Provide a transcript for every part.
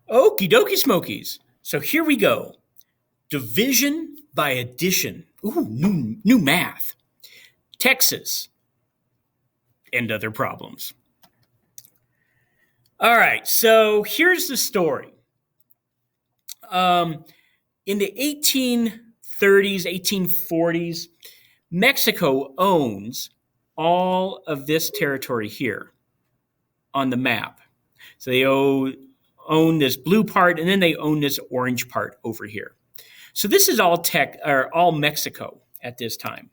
Okie dokie smokies. So here we go. Division by addition. Ooh, new math. Texas and other problems. All right, so here's the story. In the 1830s, 1840s, Mexico owns all of this territory here on the map. So they own this blue part, and then they own this orange part over here. So this is all Mexico at this time.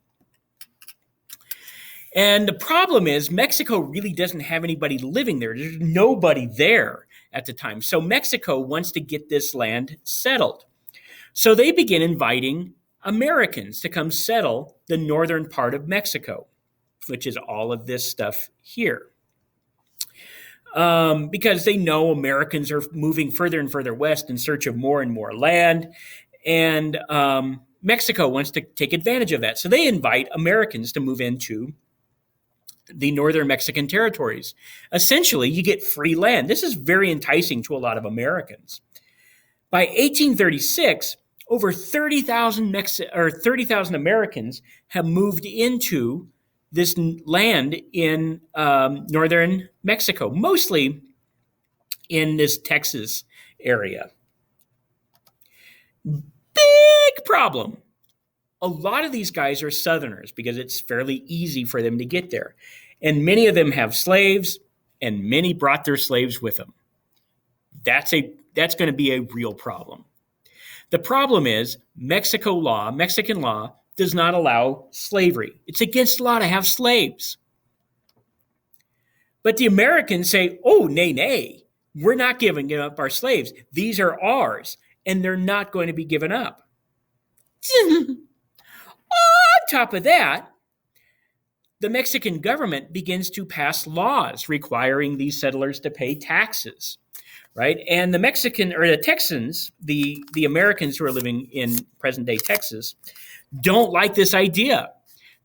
And the problem is Mexico really doesn't have anybody living there. There's nobody there at the time. So Mexico wants to get this land settled. So they begin inviting Americans to come settle the northern part of Mexico, which is all of this stuff here. Because they know Americans are moving further and further west in search of more and more land. And Mexico wants to take advantage of that. So they invite Americans to move into the northern Mexican territories. Essentially, you get free land. This is very enticing to a lot of Americans. By 1836, over 30,000 Americans have moved into this land in northern Mexico, mostly in this Texas area. Big problem. A lot of these guys are Southerners because it's fairly easy for them to get there. And many of them have slaves, and many brought their slaves with them. That's going to be a real problem. The problem is Mexican law, does not allow slavery. It's against law to have slaves. But the Americans say, oh, nay, we're not giving up our slaves. These are ours, and they're not going to be given up. On top of that, the Mexican government begins to pass laws requiring these settlers to pay taxes, right? And the Texans, the Americans who are living in present-day Texas, don't like this idea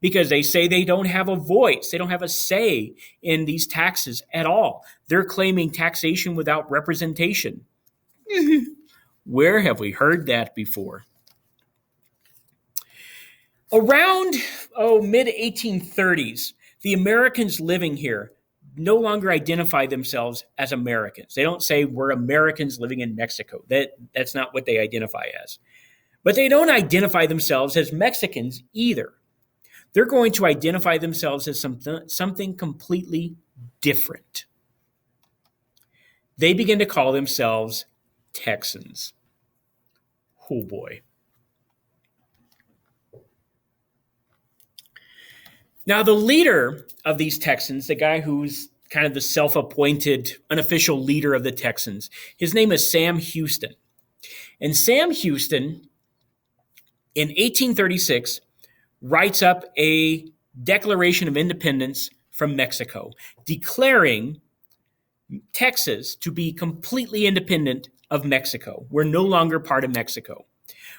because they say they don't have a voice. They don't have a say in these taxes at all. They're claiming taxation without representation. Where have we heard that before? Around mid-1830s, the Americans living here no longer identify themselves as Americans. They don't say we're Americans living in Mexico. That's not what they identify as. But they don't identify themselves as Mexicans either. They're going to identify themselves as something completely different. They begin to call themselves Texans. Oh boy. Now, the leader of these Texans, the guy who's kind of the self-appointed unofficial leader of the Texans, his name is Sam Houston. And Sam Houston, in 1836, writes up a Declaration of Independence from Mexico, declaring Texas to be completely independent of Mexico. We're no longer part of Mexico.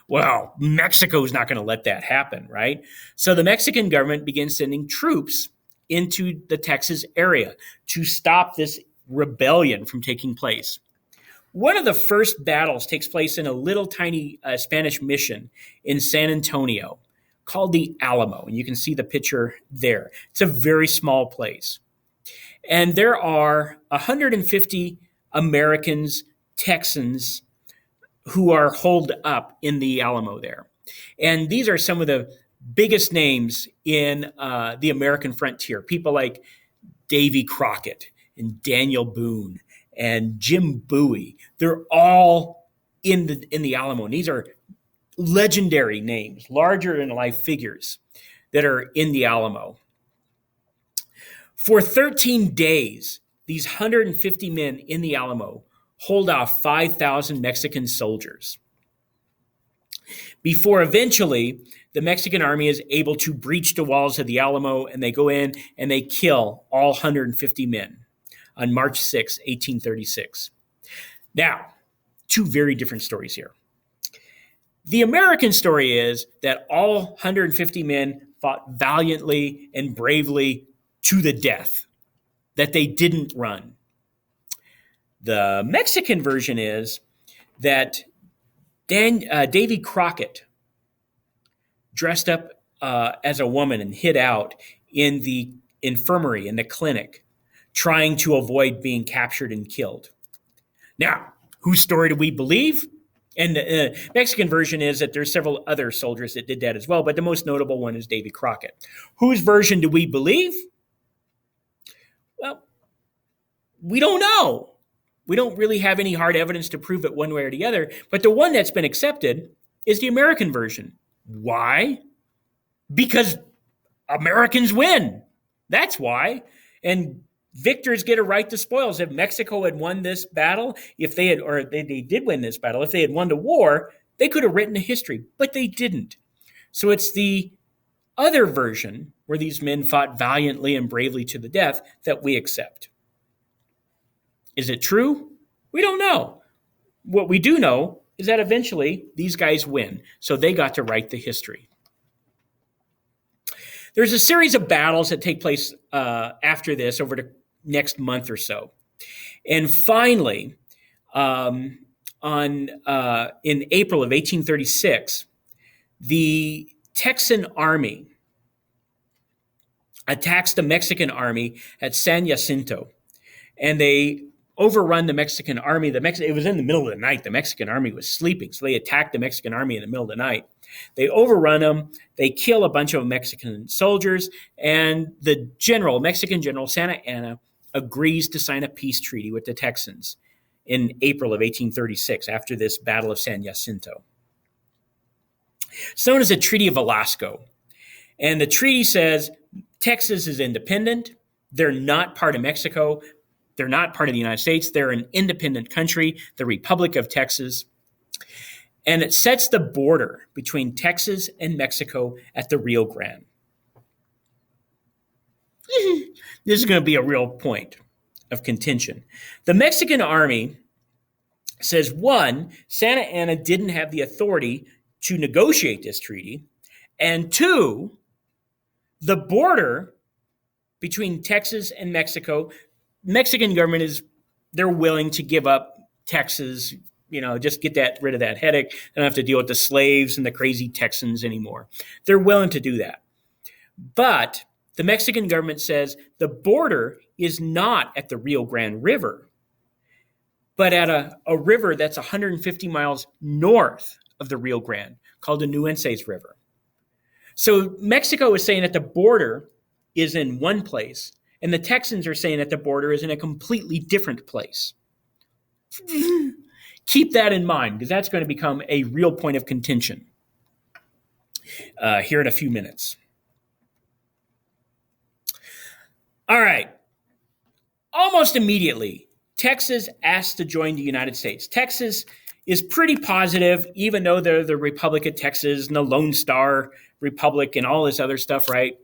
Well, Mexico's not going to let that happen, right? So the Mexican government begins sending troops into the Texas area to stop this rebellion from taking place. One of the first battles takes place in a little tiny Spanish mission in San Antonio called the Alamo, and you can see the picture there. It's a very small place. And there are 150 Americans, Texans, who are holed up in the Alamo there. And these are some of the biggest names in the American frontier. People like Davy Crockett and Daniel Boone and Jim Bowie. They're all in the Alamo. And these are legendary names, larger-than-life figures that are in the Alamo. For 13 days, these 150 men in the Alamo hold off 5,000 Mexican soldiers before eventually the Mexican army is able to breach the walls of the Alamo, and they go in and they kill all 150 men on March 6, 1836. Now, two very different stories here. The American story is that all 150 men fought valiantly and bravely to the death, that they didn't run. The Mexican version is that Davy Crockett dressed up as a woman and hid out in the infirmary, in the clinic, trying to avoid being captured and killed. Now, whose story do we believe? And the Mexican version is that there's several other soldiers that did that as well, but the most notable one is Davy Crockett. Whose version do we believe? Well, we don't know. We don't really have any hard evidence to prove it one way or the other, but the one that's been accepted is the American version. Why? Because Americans win. That's why. And victors get a right to spoils. If Mexico had won this battle, if they had, or they did win this battle, if they had won the war, they could have written a history, but they didn't. So it's the other version, where these men fought valiantly and bravely to the death, that we accept. Is it true? We don't know. What we do know is that eventually these guys win, so they got to write the history. There's a series of battles that take place after this over the next month or so. And finally, in April of 1836, the Texan army attacks the Mexican army at San Jacinto, and they overrun the Mexican army. It was in the middle of the night. The Mexican army was sleeping, so they attacked the Mexican army in the middle of the night. They overrun them. They kill a bunch of Mexican soldiers, and the Mexican general, Santa Anna, agrees to sign a peace treaty with the Texans in April of 1836 after this Battle of San Jacinto. It's known as the Treaty of Velasco. And the treaty says Texas is independent. They're not part of Mexico. They're not part of the United States. They're an independent country, the Republic of Texas. And it sets the border between Texas and Mexico at the Rio Grande. This is going to be a real point of contention. The Mexican army says, one, Santa Anna didn't have the authority to negotiate this treaty, and two, the border between Texas and Mexico, Mexican government they're willing to give up Texas, just get rid of that headache. They don't have to deal with the slaves and the crazy Texans anymore. They're willing to do that. But the Mexican government says the border is not at the Rio Grande River, but at a river that's 150 miles north of the Rio Grande, called the Nueces River. So Mexico is saying that the border is in one place, and the Texans are saying that the border is in a completely different place. Keep that in mind, because that's going to become a real point of contention here in a few minutes. All right. Almost immediately, Texas asked to join the United States. Texas is pretty positive, even though they're the Republic of Texas and the Lone Star Republic and all this other stuff, right?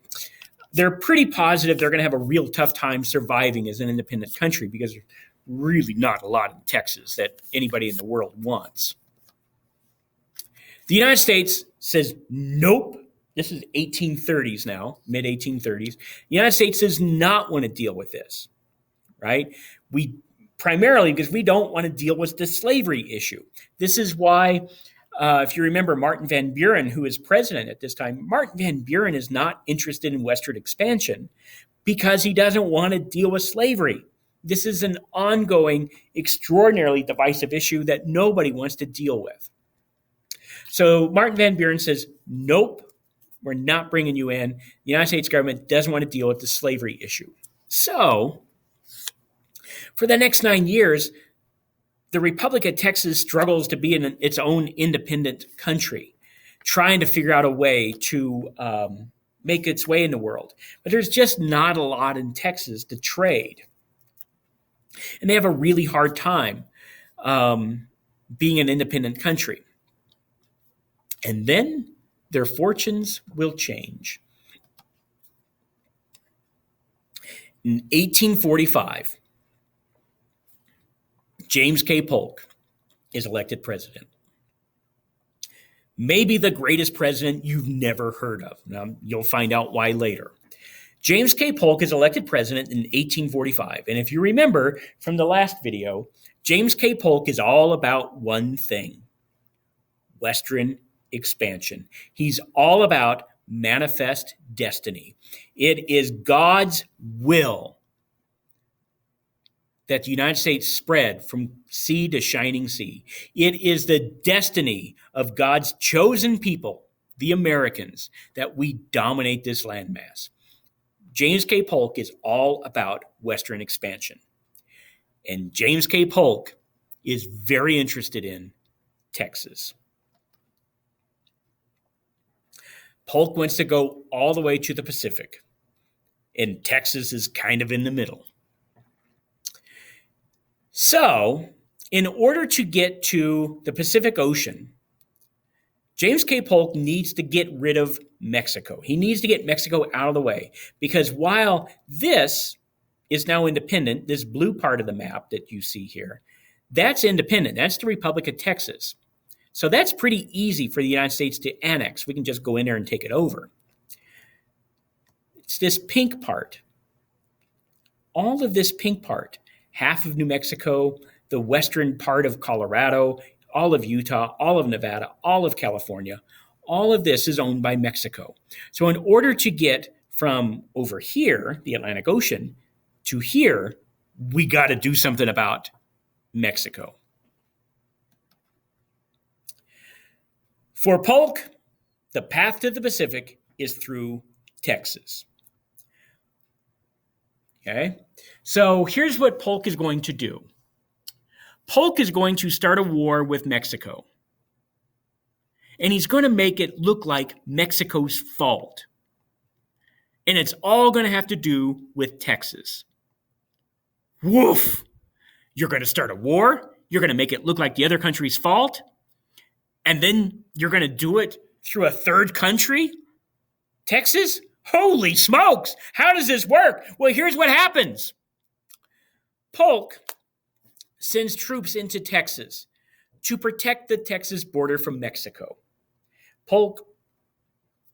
They're pretty positive they're going to have a real tough time surviving as an independent country, because there's really not a lot in Texas that anybody in the world wants. The United States says, nope. This is 1830s now, mid-1830s. The United States does not want to deal with this, right? Primarily because we don't want to deal with the slavery issue. This is why, if you remember Martin Van Buren, who is president at this time, Martin Van Buren is not interested in westward expansion because he doesn't want to deal with slavery. This is an ongoing, extraordinarily divisive issue that nobody wants to deal with. So Martin Van Buren says, nope, we're not bringing you in. The United States government doesn't want to deal with the slavery issue. So for the next 9 years, the Republic of Texas struggles to be in its own independent country, trying to figure out a way to make its way in the world. But there's just not a lot in Texas to trade. And they have a really hard time being an independent country. And then their fortunes will change. In 1845, James K. Polk is elected president. Maybe the greatest president you've never heard of. Now, you'll find out why later. James K. Polk is elected president in 1845. And if you remember from the last video, James K. Polk is all about one thing: Western expansion. He's all about manifest destiny. It is God's will that the United States spread from sea to shining sea. It is the destiny of God's chosen people, the Americans, that we dominate this landmass. James K. Polk is all about Western expansion. And James K. Polk is very interested in Texas. Polk wants to go all the way to the Pacific, and Texas is kind of in the middle. So, in order to get to the Pacific Ocean, James K. Polk needs to get rid of Mexico. He needs to get Mexico out of the way, because while this is now independent, this blue part of the map that you see here, that's independent. That's the Republic of Texas. So that's pretty easy for the United States to annex. We can just go in there and take it over. It's this pink part. All of this pink part, half of New Mexico, the western part of Colorado, all of Utah, all of Nevada, all of California, all of this is owned by Mexico. So in order to get from over here, the Atlantic Ocean, to here, we got to do something about Mexico. For Polk, the path to the Pacific is through Texas. Okay, so here's what Polk is going to do. Polk is going to start a war with Mexico. And he's going to make it look like Mexico's fault. And it's all going to have to do with Texas. Woof! You're going to start a war? You're going to make it look like the other country's fault? And then you're going to do it through a third country? Texas? Holy smokes! How does this work? Well, here's what happens. Polk sends troops into Texas to protect the Texas border from Mexico. Polk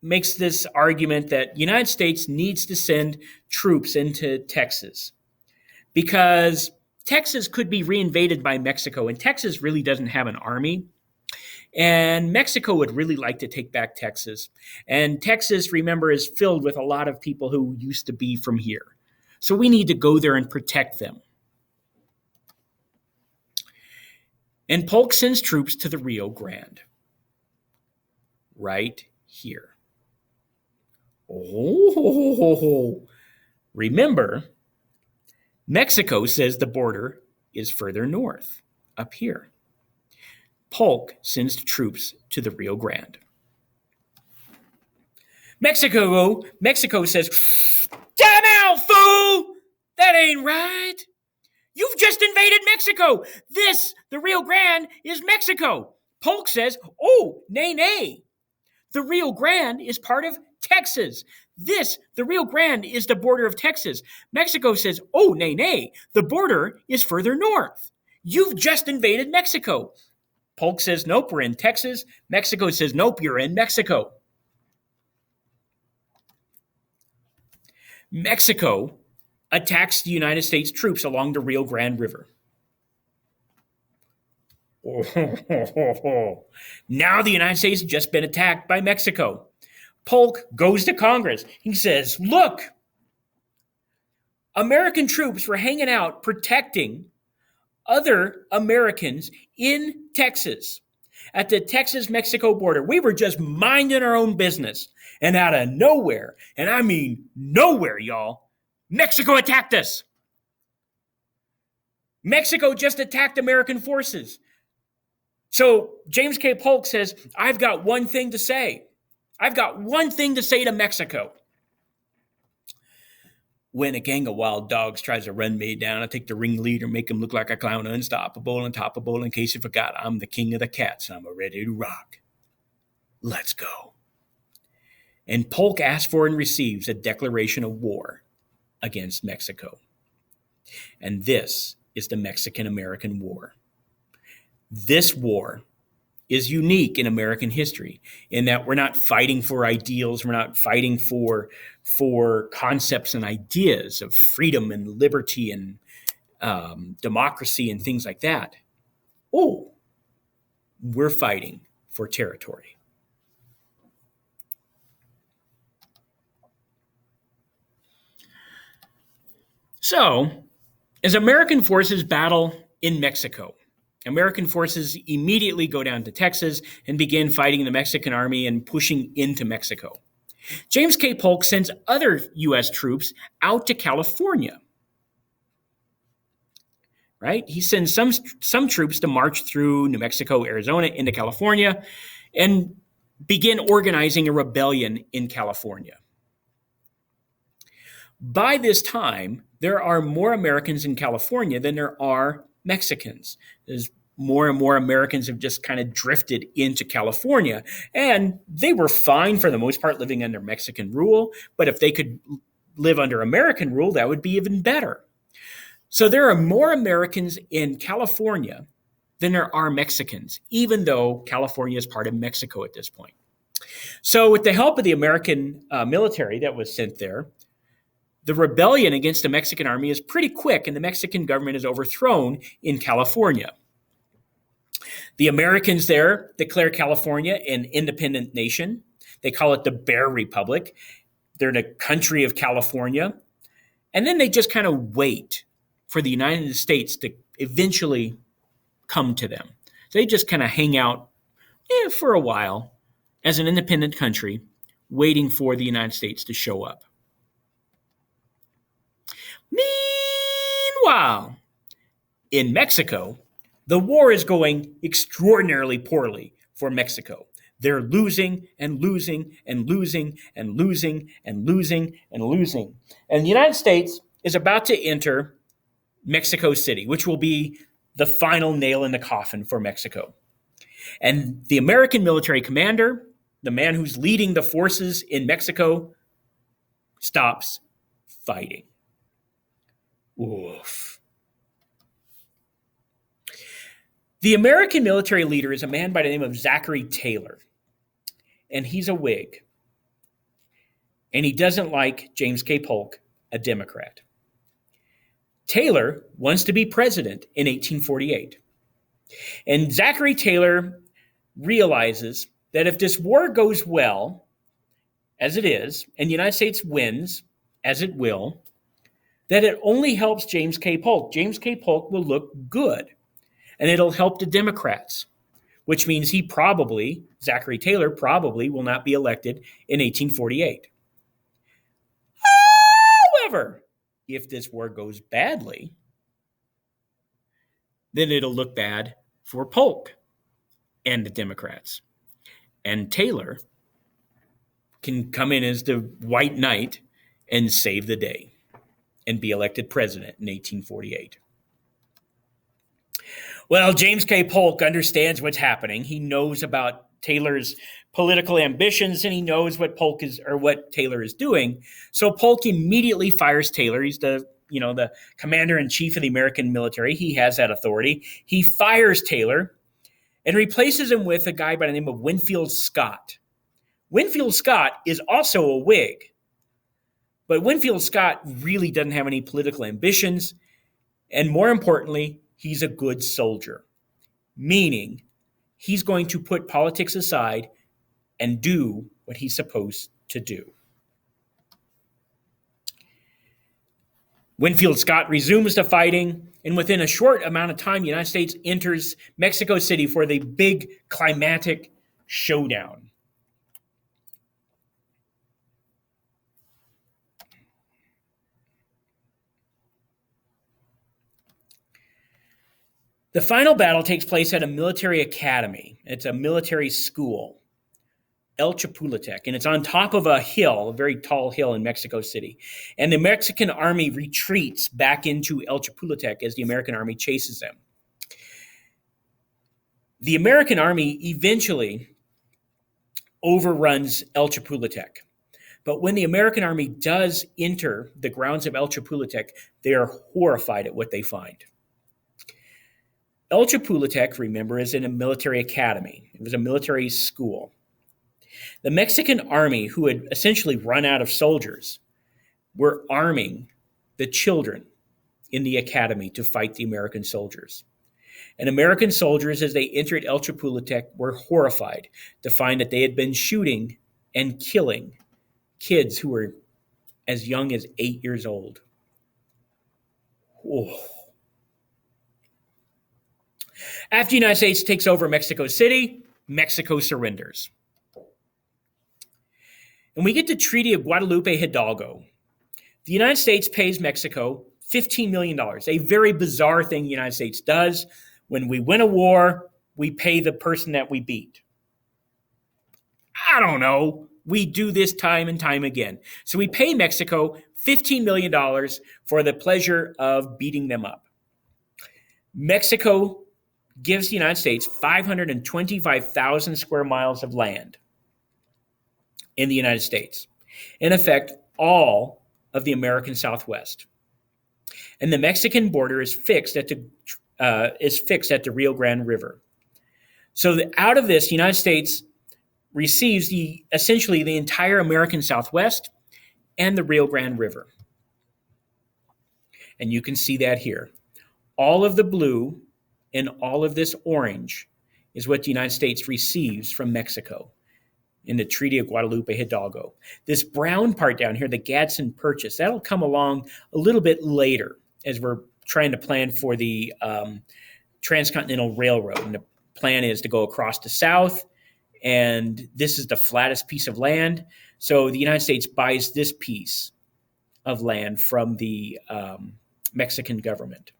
makes this argument that the United States needs to send troops into Texas because Texas could be reinvaded by Mexico, and Texas really doesn't have an army. And Mexico would really like to take back Texas. And Texas, remember, is filled with a lot of people who used to be from here. So we need to go there and protect them. And Polk sends troops to the Rio Grande. Right here. Oh, remember, Mexico says the border is further north, up here. Polk sends troops to the Rio Grande. Mexico says, "Time out, fool! That ain't right. You've just invaded Mexico. The Rio Grande, is Mexico." Polk says, "Oh, nay. The Rio Grande is part of Texas. The Rio Grande is the border of Texas." Mexico says, "Oh, nay. The border is further north. You've just invaded Mexico." Polk says, "Nope, we're in Texas." Mexico says, "Nope, you're in Mexico." Mexico attacks the United States troops along the Rio Grande River. Now the United States has just been attacked by Mexico. Polk goes to Congress. He says, "Look, American troops were hanging out protecting other Americans in Texas at the Texas-Mexico border. We were just minding our own business. And out of nowhere, and I mean nowhere, y'all, Mexico attacked us. Mexico just attacked American forces." So James K. Polk says, "I've got one thing to say. I've got one thing to say to Mexico. When a gang of wild dogs tries to run me down, I take the ringleader, make him look like a clown, unstoppable, untoppable. In case you forgot, I'm the king of the cats. I'm ready to rock. Let's go." And Polk asks for and receives a declaration of war against Mexico. And this is the Mexican-American War. This war is unique in American history in that we're not fighting for ideals. We're not fighting for concepts and ideas of freedom and liberty and democracy and things like that. Oh, we're fighting for territory. So, as American forces battle in Mexico, American forces immediately go down to Texas and begin fighting the Mexican army and pushing into Mexico. James K. Polk sends other U.S. troops out to California. Right? He sends some troops to march through New Mexico, Arizona, into California, and begin organizing a rebellion in California. By this time, there are more Americans in California than there are Mexicans. As more and more Americans have just kind of drifted into California, and they were fine for the most part living under Mexican rule, but if they could live under American rule, that would be even better. So there are more Americans in California than there are Mexicans, even though California is part of Mexico at this point. So with the help of the American military that was sent there, the rebellion against the Mexican army is pretty quick, and the Mexican government is overthrown in California. The Americans there declare California an independent nation. They call it the Bear Republic. They're the country of California. And then they just kind of wait for the United States to eventually come to them. They just kind of hang out for a while as an independent country, waiting for the United States to show up. Meanwhile, in Mexico, the war is going extraordinarily poorly for Mexico. They're losing and losing and losing and losing and losing and losing. And the United States is about to enter Mexico City, which will be the final nail in the coffin for Mexico. And the American military commander, the man who's leading the forces in Mexico, stops fighting. Oof. The American military leader is a man by the name of Zachary Taylor, and he's a Whig. And he doesn't like James K. Polk, a Democrat. Taylor wants to be president in 1848. And Zachary Taylor realizes that if this war goes well, as it is, and the United States wins, as it will, that it only helps James K. Polk. James K. Polk will look good, and it'll help the Democrats, which means Zachary Taylor probably will not be elected in 1848. However, if this war goes badly, then it'll look bad for Polk and the Democrats. And Taylor can come in as the white knight and save the day and be elected president in 1848. Well, James K. Polk understands what's happening. He knows about Taylor's political ambitions, and he knows what Taylor is doing. So Polk immediately fires Taylor. He's the commander-in-chief of the American military. He has that authority. He fires Taylor and replaces him with a guy by the name of Winfield Scott. Winfield Scott is also a Whig, but Winfield Scott really doesn't have any political ambitions, and more importantly, he's a good soldier, meaning he's going to put politics aside and do what he's supposed to do. Winfield Scott resumes the fighting, and within a short amount of time, the United States enters Mexico City for the big climatic showdown. The final battle takes place at a military academy. It's a military school, El Chapultepec, and it's on top of a hill, a very tall hill in Mexico City. And the Mexican army retreats back into El Chapultepec as the American army chases them. The American army eventually overruns El Chapultepec. But when the American army does enter the grounds of El Chapultepec, they are horrified at what they find. El Chapultepec, remember, is in a military academy. It was a military school. The Mexican army, who had essentially run out of soldiers, were arming the children in the academy to fight the American soldiers. And American soldiers, as they entered El Chapultepec, were horrified to find that they had been shooting and killing kids who were as young as 8 years old. Oh. After the United States takes over Mexico City, Mexico surrenders. And we get the Treaty of Guadalupe Hidalgo. The United States pays Mexico $15 million, a very bizarre thing the United States does. When we win a war, we pay the person that we beat. I don't know. We do this time and time again. So we pay Mexico $15 million for the pleasure of beating them up. Mexico gives the United States 525,000 square miles of land in the United States. In effect, all of the American Southwest. And the Mexican border is fixed at the Rio Grande River. So out of this, the United States receives essentially the entire American Southwest and the Rio Grande River. And you can see that here. All of the blue and all of this orange is what the United States receives from Mexico in the Treaty of Guadalupe Hidalgo. This brown part down here, the Gadsden Purchase, that'll come along a little bit later as we're trying to plan for the Transcontinental Railroad. And the plan is to go across the south, and this is the flattest piece of land. So the United States buys this piece of land from the Mexican government.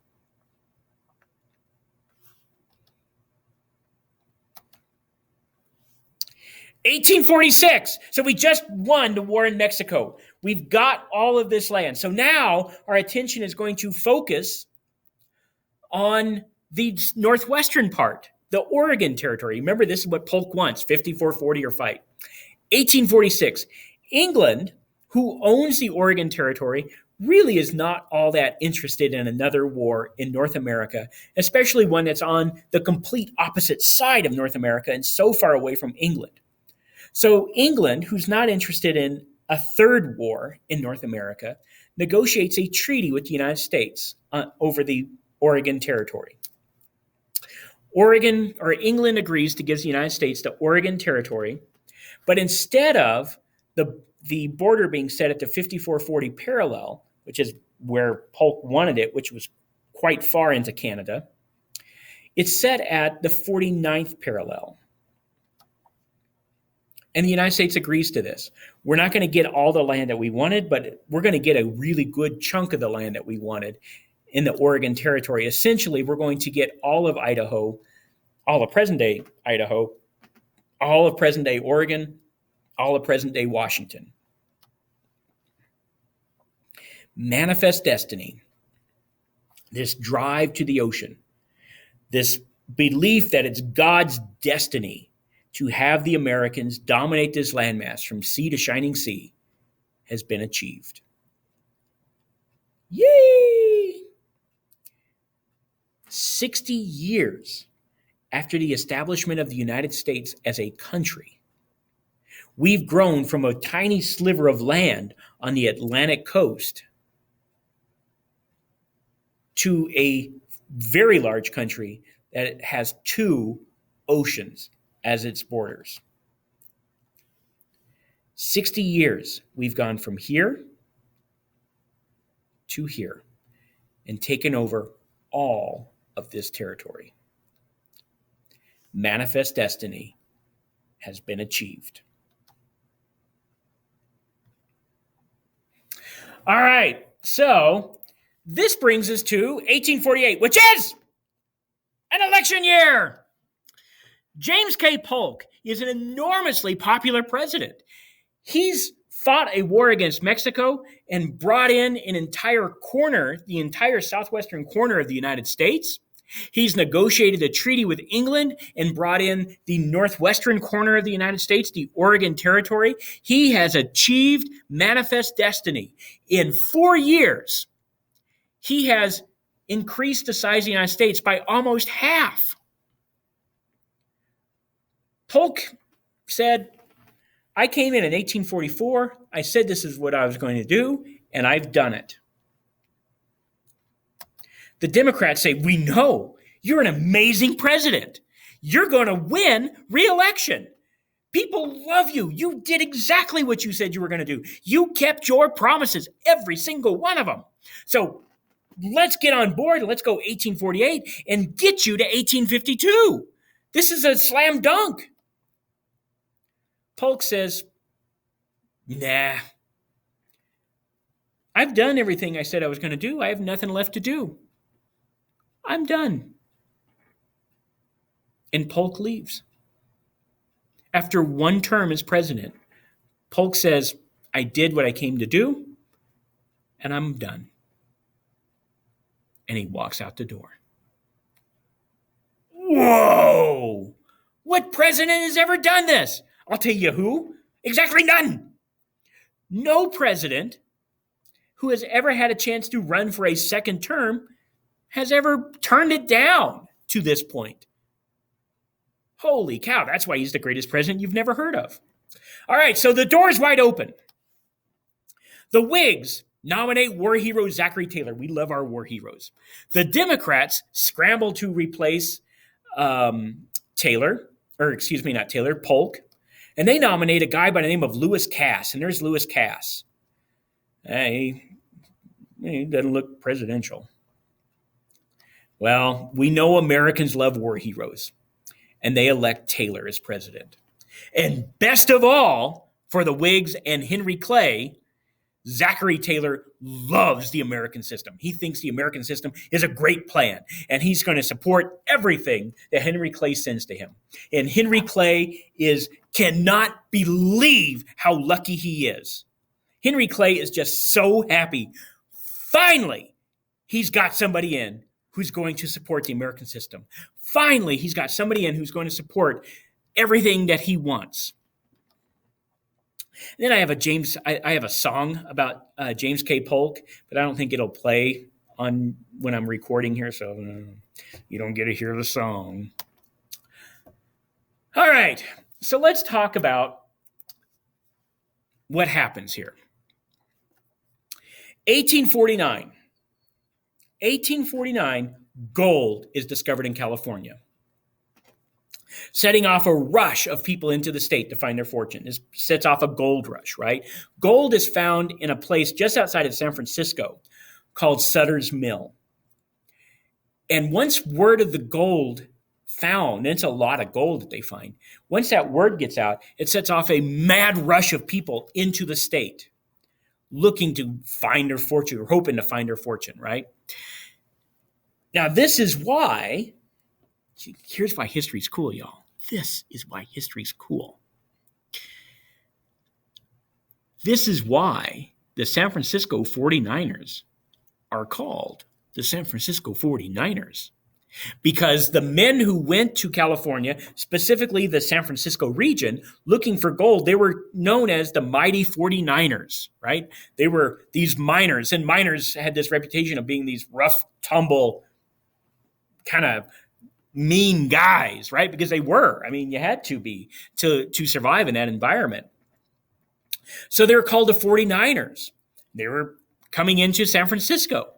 (1846). So we just won the war in Mexico. We've got all of this land. So now our attention is going to focus on the northwestern part, the Oregon Territory. Remember, this is what Polk wants, 54-40 or fight. 1846. England, who owns the Oregon Territory, really is not all that interested in another war in North America, especially one that's on the complete opposite side of North America and so far away from England. So England, who's not interested in a third war in North America, negotiates a treaty with the United States over the Oregon Territory. England agrees to give the United States the Oregon Territory, but instead of the border being set at the 54-40 parallel, which is where Polk wanted it, which was quite far into Canada, it's set at the 49th parallel. And the United States agrees to this. We're not going to get all the land that we wanted, but we're going to get a really good chunk of the land that we wanted in the Oregon Territory. Essentially, we're going to get all of Idaho, all of present-day Idaho, all of present-day Oregon, all of present-day Washington. Manifest destiny, this drive to the ocean, this belief that it's God's destiny to have the Americans dominate this landmass from sea to shining sea, has been achieved. Yay! 60 years after the establishment of the United States as a country, we've grown from a tiny sliver of land on the Atlantic coast to a very large country that has 2 oceans as its borders. 60 years, we've gone from here to here and taken over all of this territory. Manifest destiny has been achieved. All right, so this brings us to 1848, which is an election year. James K. Polk is an enormously popular president. He's fought a war against Mexico and brought in an entire corner, the entire southwestern corner of the United States. He's negotiated a treaty with England and brought in the northwestern corner of the United States, the Oregon Territory. He has achieved manifest destiny. In 4 years, he has increased the size of the United States by almost half. Polk said, I came in 1844. I said this is what I was going to do, and I've done it. The Democrats say, we know you're an amazing president. You're going to win re-election. People love you. You did exactly what you said you were going to do. You kept your promises, every single one of them. So let's get on board. Let's go 1848 and get you to 1852. This is a slam dunk. Polk says, nah. I've done everything I said I was going to do. I have nothing left to do. I'm done. And Polk leaves. After one term as president, Polk says, I did what I came to do, and I'm done. And he walks out the door. Whoa! What president has ever done this? I'll tell you who. Exactly none. No president who has ever had a chance to run for a second term has ever turned it down to this point. Holy cow, that's why he's the greatest president you've never heard of. All right, so the door's wide open. The Whigs nominate war hero Zachary Taylor. We love our war heroes. The Democrats scramble to replace Polk, and they nominate a guy by the name of Lewis Cass, and there's Lewis Cass. He doesn't look presidential. Well, we know Americans love war heroes, and they elect Taylor as president. And best of all, for the Whigs and Henry Clay, Zachary Taylor loves the American system. He thinks the American system is a great plan, and he's going to support everything that Henry Clay sends to him. And Henry Clay cannot believe how lucky he is. Henry Clay is just so happy. Finally, he's got somebody in who's going to support the American system. Finally, he's got somebody in who's going to support everything that he wants. And then I have a song about James K. Polk, but I don't think it'll play on when I'm recording here, so you don't get to hear the song. All right, so let's talk about what happens here. 1849, gold is discovered in California, setting off a rush of people into the state to find their fortune. This sets off a gold rush, right? Gold is found in a place just outside of San Francisco called Sutter's Mill. And once word of the gold found, and it's a lot of gold that they find, once that word gets out, it sets off a mad rush of people into the state looking to find their fortune or hoping to find their fortune, right? Now, this is why, here's why history's cool, y'all. This is why history's cool. This is why the San Francisco 49ers are called the San Francisco 49ers. Because the men who went to California, specifically the San Francisco region, looking for gold, they were known as the mighty 49ers, right? They were these miners, and miners had this reputation of being these rough, tumble, kind of mean guys, right? Because they were. I mean, you had to be to survive in that environment. So they were called the 49ers. They were coming into San Francisco.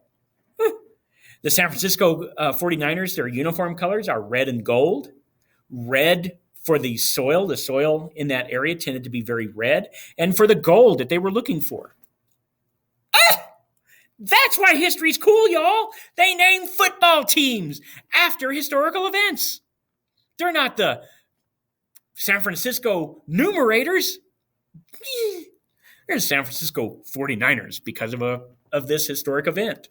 The San Francisco 49ers, their uniform colors are red and gold. Red for the soil in that area tended to be very red, and for the gold that they were looking for. That's why history's cool, y'all. They name football teams after historical events. They're not the San Francisco Numerators. They're the San Francisco 49ers because of this historic event.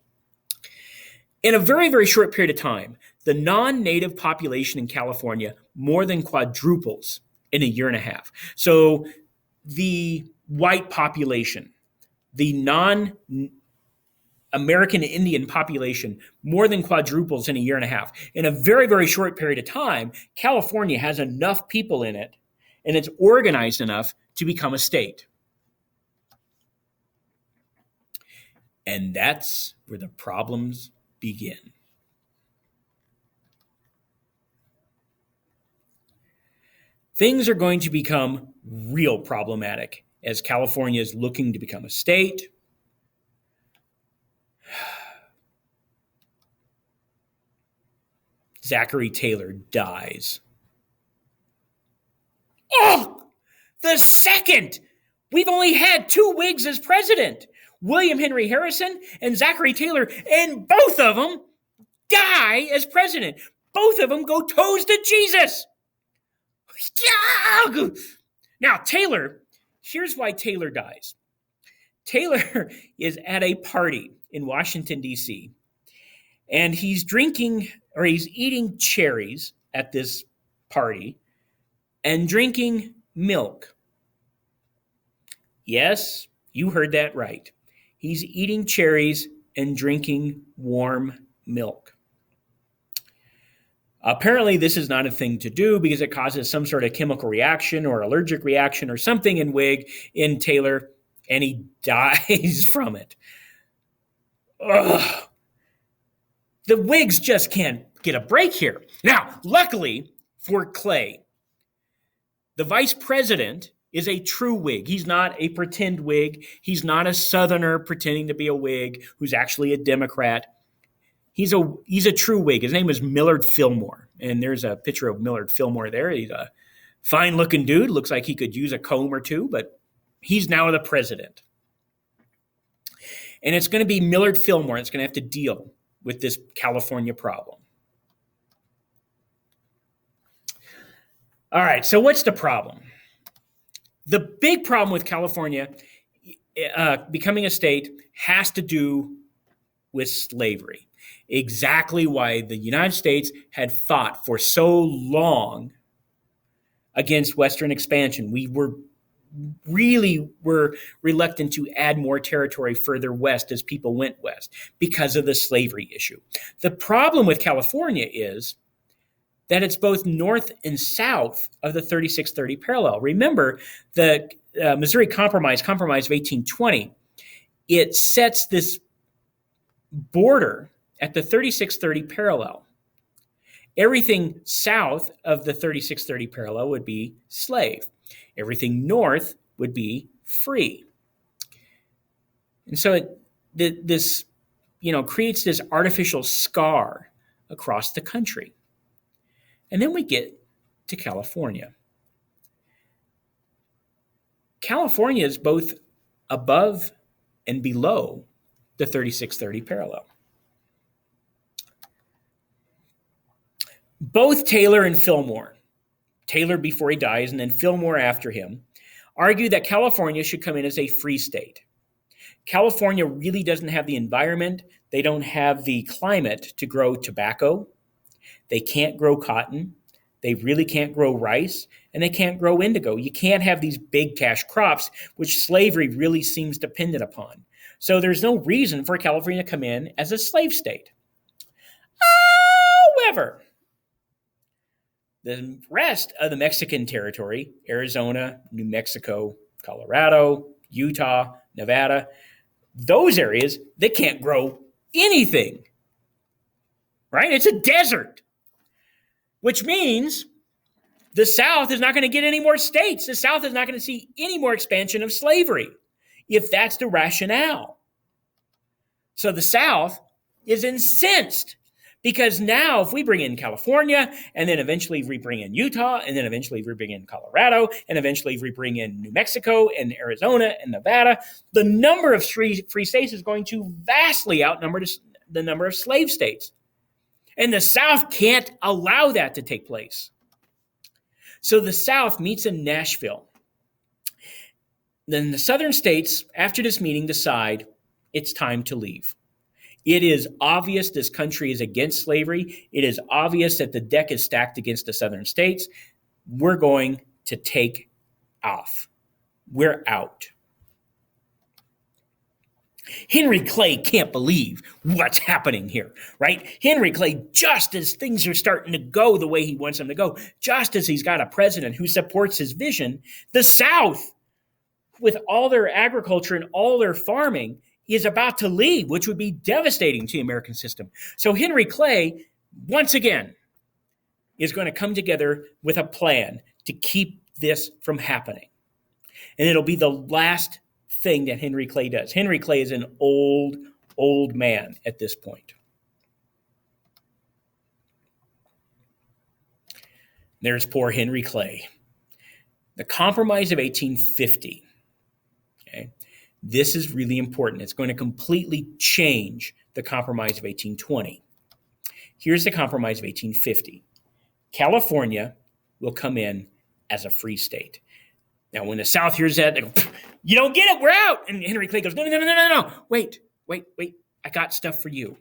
In a very, very short period of time, the non-native population in California more than quadruples in a year and a half. So the white population, the non-American Indian population more than quadruples in a year and a half. In a very, very short period of time, California has enough people in it, and it's organized enough to become a state. And that's where the problems begin. Things are going to become real problematic as California is looking to become a state. Zachary Taylor dies. Oh, the second! We've only had two Whigs as president, William Henry Harrison and Zachary Taylor, and both of them die as president. Both of them go toes to Jesus. Now, Taylor, here's why Taylor dies. Taylor is at a party in Washington, D.C., and he's eating cherries at this party and drinking milk. Yes, you heard that right. He's eating cherries and drinking warm milk. Apparently, this is not a thing to do because it causes some sort of chemical reaction or allergic reaction or something in Taylor, and he dies from it. Ugh. The Whigs just can't get a break here. Now, luckily for Clay, the vice president is a true Whig. He's not a pretend Whig. He's not a Southerner pretending to be a Whig who's actually a Democrat. He's a true Whig. His name is Millard Fillmore, and there's a picture of Millard Fillmore there. He's a fine-looking dude. Looks like he could use a comb or two, but he's now the president. And it's going to be Millard Fillmore that's going to have to deal with this California problem. All right, so what's the problem? The big problem with California becoming a state has to do with slavery. Exactly why the United States had fought for so long against Western expansion. We were reluctant to add more territory further west as people went west because of the slavery issue. The problem with California is that it's both north and south of the 3630 parallel. Remember, the Missouri Compromise of 1820, it sets this border at the 3630 parallel. Everything south of the 3630 parallel would be slave. Everything north would be free. And so this creates this artificial scar across the country. And then we get to California. California is both above and below the 3630 parallel. Both Taylor and Fillmore, Taylor before he dies and then Fillmore after him, argue that California should come in as a free state. California really doesn't have the environment. They don't have the climate to grow tobacco. They can't grow cotton. They really can't grow rice, and they can't grow indigo. You can't have these big cash crops, which slavery really seems dependent upon. So there's no reason for California to come in as a slave state. However, the rest of the Mexican territory, Arizona, New Mexico, Colorado, Utah, Nevada, those areas, they can't grow anything, right? It's a desert, which means the South is not going to get any more states. The South is not going to see any more expansion of slavery, if that's the rationale. So the South is incensed because now if we bring in California, and then eventually we bring in Utah, and then eventually we bring in Colorado, and eventually we bring in New Mexico and Arizona and Nevada, the number of free states is going to vastly outnumber the number of slave states. And the South can't allow that to take place. So the South meets in Nashville. Then the Southern states, after this meeting, decide it's time to leave. It is obvious this country is against slavery. It is obvious that the deck is stacked against the Southern states. We're going to take off. We're out. Henry Clay can't believe what's happening here, right? Henry Clay, just as things are starting to go the way he wants them to go, just as he's got a president who supports his vision, the South, with all their agriculture and all their farming, is about to leave, which would be devastating to the American system. So Henry Clay, once again, is going to come together with a plan to keep this from happening. And it'll be the last thing that Henry Clay does. Henry Clay is an old man at this point. There's poor Henry Clay. The Compromise of 1850. Okay? This is really important. It's going to completely change the Compromise of 1820. Here's the Compromise of 1850. California will come in as a free state. Now, when the South hears that, they go, you don't get it, we're out. And Henry Clay goes, no. Wait. I got stuff for you.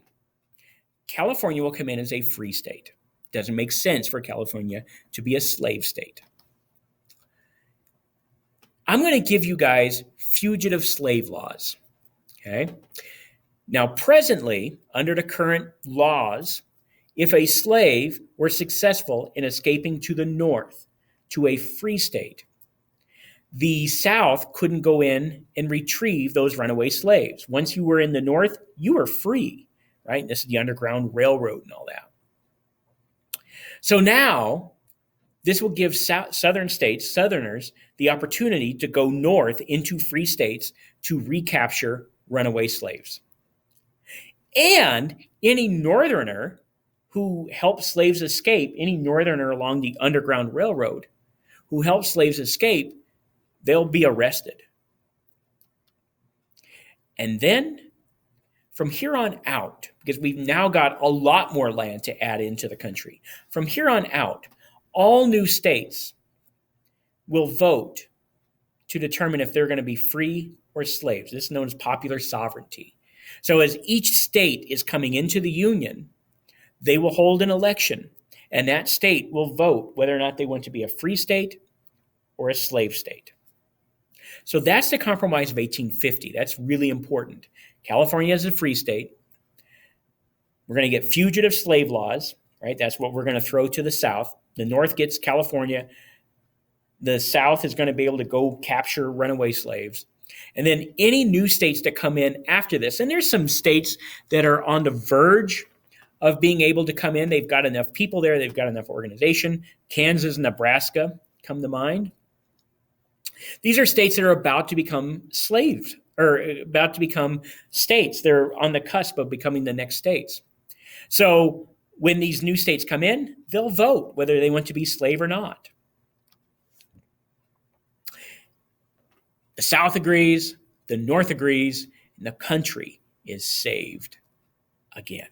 California will come in as a free state. Doesn't make sense for California to be a slave state. I'm going to give you guys fugitive slave laws. Okay? Now, presently, under the current laws, if a slave were successful in escaping to the north, to a free state, the South couldn't go in and retrieve those runaway slaves. Once you were in the north, you were free, right? This is the Underground Railroad and all that. So now, this will give southern states, Southerners, the opportunity to go north into free states to recapture runaway slaves. And any northerner who helped slaves escape, any northerner along the Underground Railroad who helped slaves escape, they'll be arrested. And then from here on out, because we've now got a lot more land to add into the country, from here on out, all new states will vote to determine if they're going to be free or slaves. This is known as popular sovereignty. So as each state is coming into the Union, they will hold an election, and that state will vote whether or not they want to be a free state or a slave state. So that's the Compromise of 1850. That's really important. California is a free state. We're going to get fugitive slave laws, right? That's what we're going to throw to the South. The North gets California. The South is going to be able to go capture runaway slaves. And then any new states that come in after this, and there's some states that are on the verge of being able to come in. They've got enough people there. They've got enough organization. Kansas, Nebraska come to mind. These are states that are about to become slaves or about to become states. They're on the cusp of becoming the next states. So when these new states come in, they'll vote whether they want to be slave or not. The South agrees, the North agrees, and the country is saved again.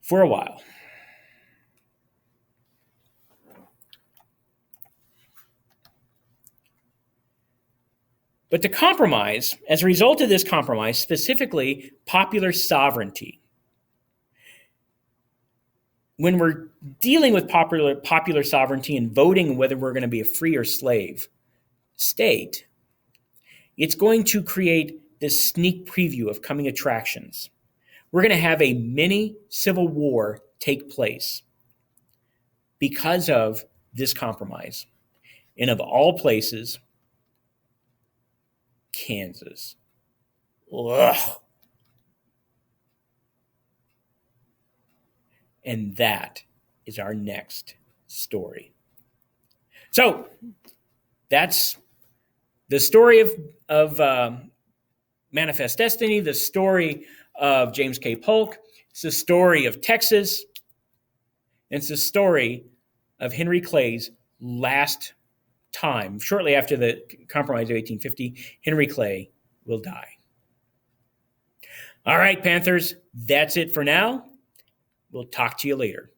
For a while. But the compromise, as a result of this compromise, specifically popular sovereignty, when we're dealing with popular sovereignty and voting whether we're going to be a free or slave state, it's going to create this sneak preview of coming attractions. We're going to have a mini civil war take place because of this compromise. And of all places, Kansas. Ugh. And that is our next story. So that's the story of Manifest Destiny, the story of James K. Polk. It's the story of Texas. And it's the story of Henry Clay's last time. Shortly after the Compromise of 1850, Henry Clay will die. All right, Panthers, that's it for now. We'll talk to you later.